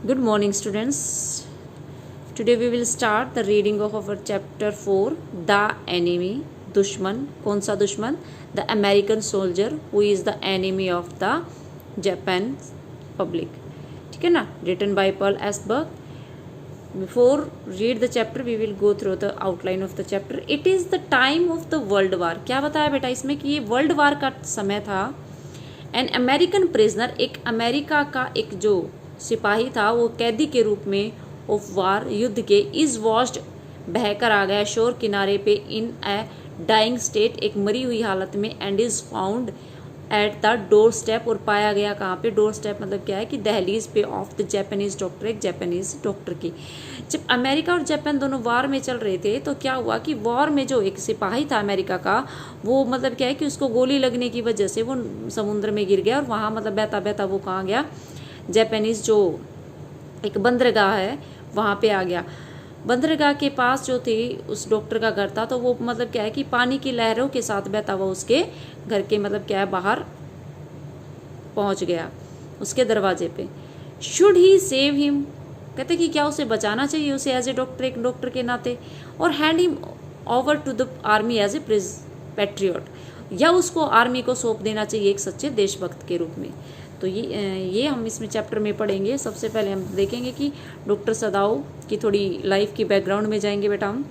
Good morning, students. Today we will start the reading of our chapter 4, The Enemy, Dushman. कौन सा दुश्मन? The American soldier who is the enemy of the Japan public. ठीक है ना? Written by Paul S. Burke. Before read the chapter, we will go through the outline of the chapter. It is the time of the World War. क्या बताया बेटा इसमें कि ये world war का समय था. एन अमेरिकन प्रिजनर, एक अमेरिका का एक जो सिपाही था वो कैदी के रूप में ऑफ वार, युद्ध के, इज वॉश्ड, बहकर आ गया शोर किनारे पे, इन ए डाइंग स्टेट, एक मरी हुई हालत में, and is found at the door step, और पाया गया कहाँ पे? डोर स्टेप मतलब क्या है कि दहलीज पे ऑफ द जापानीज डॉक्टर, एक जापानीज डॉक्टर की. जब अमेरिका और जापान दोनों वार में चल रहे थे तो क्या हुआ कि वॉर में जो एक सिपाही था अमेरिका का, वो मतलब क्या है कि उसको गोली लगने की वजह से वो समुद्र में गिर गया, और वहाँ मतलब बहता बहता वो कहाँ गया? जापानीज जो एक बंदरगाह है वहाँ पे आ गया. बंदरगाह के पास जो थी उस डॉक्टर का घर था, तो वो मतलब क्या है कि पानी की लहरों के साथ बहता हुआ उसके घर के मतलब क्या है बाहर पहुँच गया, उसके दरवाजे पे. शुड ही सेव हिम, कहते कि क्या उसे बचाना चाहिए उसे एज ए डॉक्टर, एक डॉक्टर के नाते, और hand him over to the army as a patriot, या उसको आर्मी को सौंप देना चाहिए एक सच्चे देशभक्त के रूप में. तो ये हम इसमें चैप्टर में पढ़ेंगे. सबसे पहले हम देखेंगे कि डॉक्टर सदाओ की थोड़ी लाइफ की बैकग्राउंड में जाएंगे बेटा हम.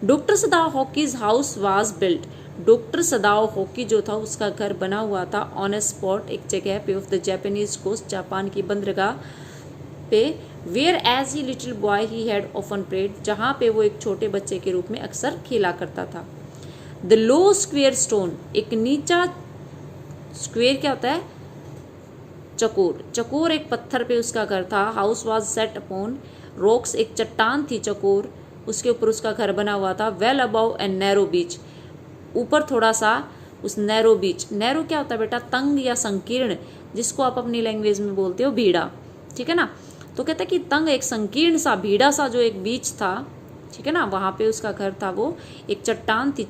Doctor Sadao hockeys house was built, doctor Sadao hockey जो था उसका घर बना हुआ था ऑन ए स्पॉट, एक जगह पे, off the Japanese coast, Japan की बंदरगाह पे, where as he little boy he had often played, जहाँ पे वो एक छोटे बच्चे के रूप में अक्सर खेला करता था. द लो स्क्वेयर स्टोन, एक नीचा, स्क्वेयर क्या होता है? चकोर, चकोर एक पत्थर पे उसका घर था. House was set upon rocks, एक चट्टान थी चकोर, उसके ऊपर उसका घर बना हुआ था. वेल अबाउ एंड नैरो बीच, ऊपर थोड़ा सा उस नैरो बीच. नैरो क्या होता है बेटा? तंग या संकीर्ण, जिसको आप अपनी लैंग्वेज में बोलते हो भीड़ा, ठीक है ना. तो कहते हैं कि तंग, एक संकीर्ण सा, भीड़ा सा जो एक बीच था, ठीक है ना, वहाँ पे उसका घर था. वो एक चट्टान थी,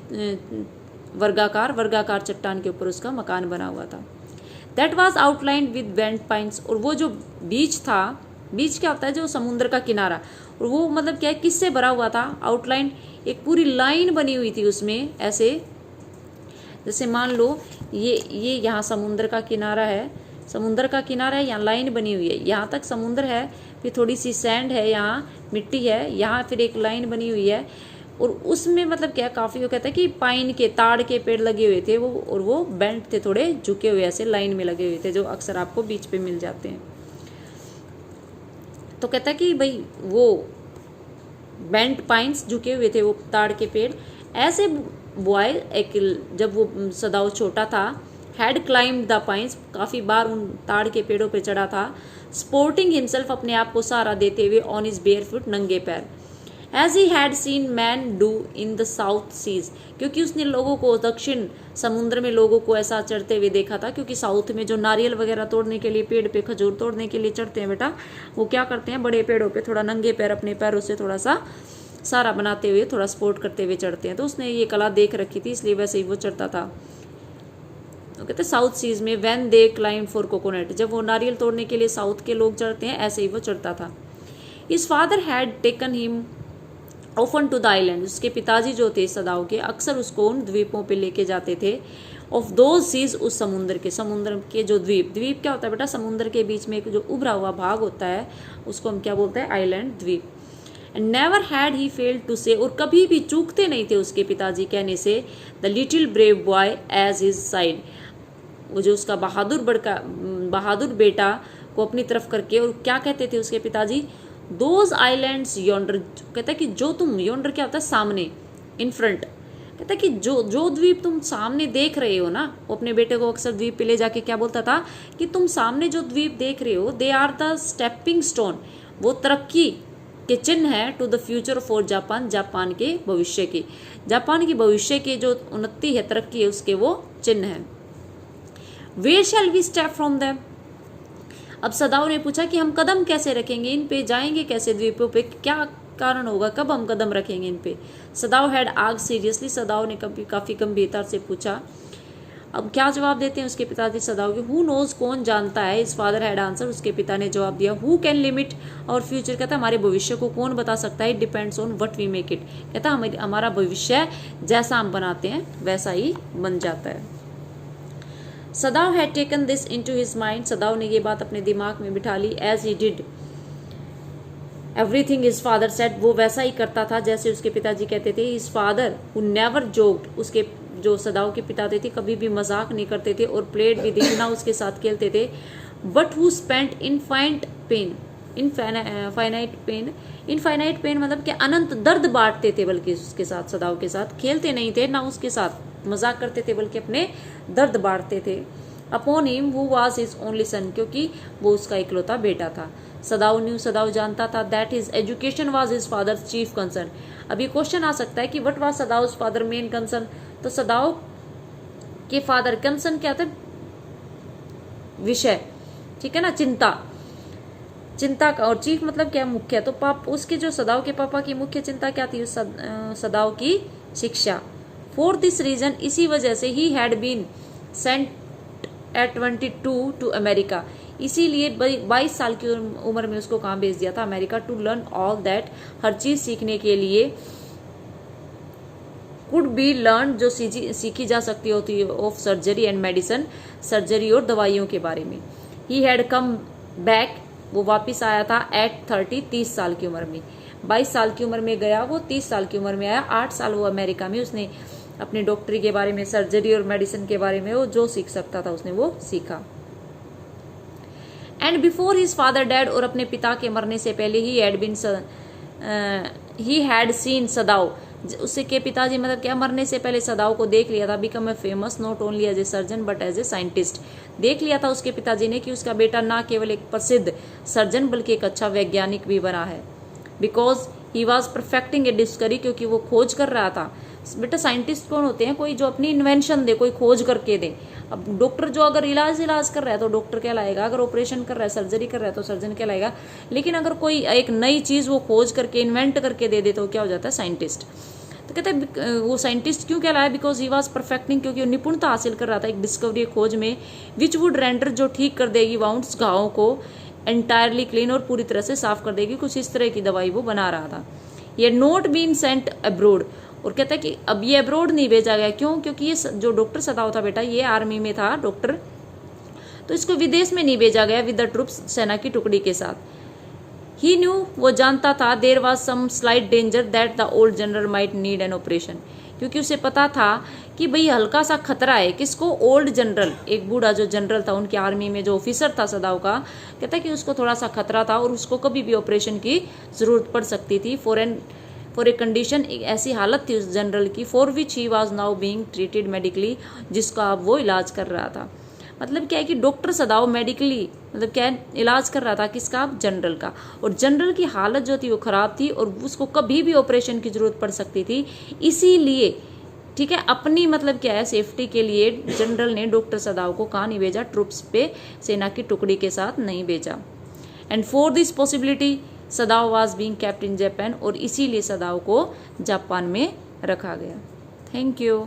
वर्गाकार चट्टान के ऊपर उसका मकान बना हुआ था. That was outlined with bent pines, और वो जो बीच था, बीच क्या होता है? जो समुद्र का किनारा, और वो मतलब क्या है किससे भरा हुआ था? आउटलाइन, एक पूरी लाइन बनी हुई थी उसमें, ऐसे जैसे मान लो ये यहाँ समुद्र का किनारा है, समुद्र का किनारा है, यहाँ लाइन बनी हुई है, यहाँ तक समुद्र है, फिर थोड़ी सी सैंड है, यहाँ मिट्टी है, यहाँ फिर एक लाइन बनी हुई है, और उसमें मतलब क्या काफ़ी वो कहते हैं कि पाइन के, ताड़ के पेड़ लगे हुए थे वो, और वो बेंट थे, थोड़े झुके हुए ऐसे लाइन में लगे हुए थे, जो अक्सर आपको बीच पे मिल जाते हैं. तो कहता है कि भाई वो बेंट पाइन्स, झुके हुए थे वो ताड़ के पेड़. ऐसे बॉय, एक जब वो सदाओ छोटा था, हैड क्लाइम्ड द पाइन्स, काफ़ी बार उन ताड़ के पेड़ों पे चढ़ा था. स्पोर्टिंग हिमसेल्फ, अपने आप को सहारा देते हुए, ऑन हिज बेयर फुट, नंगे पैर, as he had seen men do in the south seas, क्योंकि उसने लोगों को दक्षिण समुद्र में लोगों को ऐसा चढ़ते हुए देखा था. क्योंकि साउथ में जो नारियल वगैरह तोड़ने के लिए, पेड़ पे खजूर तोड़ने के लिए चढ़ते हैं बेटा, वो क्या करते हैं? बड़े पेड़ों पे थोड़ा नंगे पैर, अपने पैरों से थोड़ा सा सहारा बनाते हुए, थोड़ा स्पोर्ट करते हुए चढ़ते हैं. तो उसने ये कला देख रखी थी, इसलिए वैसे ही वो चढ़ता था. तो कहते हैं साउथ सीज में, when they climb for coconut, जब वो नारियल तोड़ने के लिए साउथ के लोग चढ़ते हैं, ऐसे ही वो चढ़ता था. His father had taken him often to the island, उसके पिताजी जो थे सदाओ के, अक्सर उसको उन द्वीपों पे लेके जाते थे. ऑफ दोज सीज, उस समुद्र के जो द्वीप, द्वीप क्या होता है बेटा? समुद्र के बीच में एक जो उभरा हुआ भाग होता है, उसको हम क्या बोलते हैं? आइलैंड, द्वीप. And never had he failed to say, और कभी भी चूकते नहीं थे उसके पिताजी कहने से, the little brave boy as his side, वो जो उसका बहादुर बेटा को अपनी तरफ करके, और क्या कहते थे उसके पिताजी? दोज आइलैंड्स योंडर, कहता है कि जो तुम, योंडर क्या होता है? सामने, इन फ्रंट, कहता है कि जो द्वीप तुम सामने देख रहे हो ना, वो अपने बेटे को अक्सर द्वीप पे ले जाके क्या बोलता था कि तुम सामने जो द्वीप देख रहे हो, they are the stepping stone, वो तरक्की के चिन्ह है, to the future for Japan, Japan के भविष्य की, जापान की भविष्य की जो उन्नति है, तरक्की है, उसके वो चिन्ह है. Where shall we step from them, अब सदाओ ने पूछा कि हम कदम कैसे रखेंगे इन पे, जाएंगे कैसे द्वीपों पे, क्या कारण होगा, कब हम कदम रखेंगे इन पे? सदाओ हैड आग सीरियसली, सदाओ ने कभी काफ़ी गंभीरता से पूछा. अब क्या जवाब देते हैं उसके पिताजी सदाओ के, हु नोज, कौन जानता है, इस फादर हैड आंसर, उसके पिता ने जवाब दिया, who can limit our future, कहता है हमारे भविष्य को कौन बता सकता है, depends on what we make it, कहता है हमारा भविष्य जैसा हम बनाते हैं वैसा ही बन जाता है। Sadao had taken this into his mind, Sadao ने ये बात अपने दिमाग में बिठा ली, as he did everything his father said, वो वैसा ही करता था जैसे उसके पिताजी कहते थे। His father who never joked, उसके जो सदाव के पिता थे कभी भी मजाक नहीं करते थे, और प्लेड भी देखना उसके साथ खेलते थे, but who spent infinite pain, infinite pain मतलब कि अनंत दर्द बांटते थे, बल्कि उसके साथ सदाव के साथ खेलते नहीं थे, ना उसके साथ मजाक करते थे, बल्कि अपने दर्द बांटते थे। Upon him who was his only son, क्योंकि वो उसका इकलौता बेटा था। सदाव न्यू, सदाव जानता था, that his education was his father's chief concern. अब ये क्वेश्चन आ सकता है कि what was Sadao's father main concern, तो सदाव के फादर कंसर्न क्या था, विषय, ठीक है ना, चिंता का, और चीफ मतलब क्या, मुख्य, तो उसके जो सदाव के पापा की मुख्य चिंता क्या थी, सदाव की शिक्षा। फॉर दिस रीजन, इसी वजह से ही had been sent at 22 to America, इसीलिए 22 साल की उम्र में उसको कहाँ भेज दिया था, America, to learn all that, हर चीज सीखने के लिए, कुड बी लर्न, जो सीखी जा सकती होती है, of surgery and medicine, surgery और दवाइयों के बारे में। ही हैड कम बैक, वो वापिस आया था एट 30, 30 साल की उम्र में, 22 साल की उम्र में गया वो, 30 साल की उम्र में आया, 8 साल वो अमेरिका में उसने अपनी डॉक्टरी के बारे में, सर्जरी और मेडिसिन के बारे में वो जो सीख सकता था उसने वो सीखा। And before his father dad, और अपने पिता के मरने से पहले ही हैड सीन सदाव, उसके पिताजी मतलब क्या, मरने से पहले सदाव को देख लिया था, become a famous not only as a surgeon but as a scientist, देख लिया था उसके पिताजी ने कि उसका बेटा ना केवल एक प्रसिद्ध सर्जन बल्कि एक अच्छा वैज्ञानिक भी बना है। Because he was perfecting A discovery, क्योंकि वो खोज कर रहा था। बेटा साइंटिस्ट कौन होते हैं, कोई जो अपनी इन्वेंशन दे, कोई खोज करके दे। अब डॉक्टर जो अगर इलाज कर रहा है तो डॉक्टर कहलाएगा, अगर ऑपरेशन कर रहा है, सर्जरी कर रहा है तो सर्जन कहलाएगा, लेकिन अगर कोई एक नई चीज वो खोज करके इन्वेंट करके दे तो क्या हो जाता है, साइंटिस्ट। तो कहते हैं वो साइंटिस्ट क्यों कहलाया, बिकॉज ही वॉज परफेक्टिंग, क्योंकि वो निपुणता हासिल कर रहा था एक डिस्कवरी, खोज में, विच वुड रेंडर, जो ठीक कर देगी, वाउंड्स, घावों को, एंटायरली क्लीन, और पूरी तरह से साफ कर देगी, कुछ इस तरह की दवाई वो बना रहा था। ये नोट बीन सेंट अब्रोड, और कहता है कि अब ये अब्रोड नहीं भेजा गया, क्यों, क्योंकि ये जो डॉक्टर सदाव था बेटा, ये आर्मी में था डॉक्टर, तो इसको विदेश में नहीं भेजा गया विद द ट्रूप्स, सेना की टुकड़ी के साथ। ही न्यू, वो जानता था, there was some slight danger that the old general might need an operation, क्योंकि उसे पता था कि भाई हल्का सा खतरा है, किसको, ओल्ड जनरल, एक बूढ़ा जो जनरल था उनकी आर्मी में, जो ऑफिसर था सदाव का, कहता है कि उसको थोड़ा सा खतरा था और उसको कभी भी ऑपरेशन की जरूरत पड़ सकती थी, फॉर ए कंडीशन, एक ऐसी हालत थी उस जनरल की, for which he was now being treated medically, जिसका अब वो इलाज कर रहा था। मतलब क्या है कि डॉक्टर सदाव मेडिकली मतलब क्या है, इलाज कर रहा था किसका, जनरल का, और जनरल की हालत जो थी वो खराब थी और उसको कभी भी ऑपरेशन की जरूरत पड़ सकती थी, इसीलिए ठीक है अपनी मतलब क्या है सेफ्टी के लिए जनरल ने डॉक्टर सदाव को कहाँ नहीं भेजा, ट्रूप्स पे, सेना की टुकड़ी के साथ नहीं भेजा। And for this possibility सदाव was being kept in Japan, और इसीलिए सदाव को जापान में रखा गया। Thank you.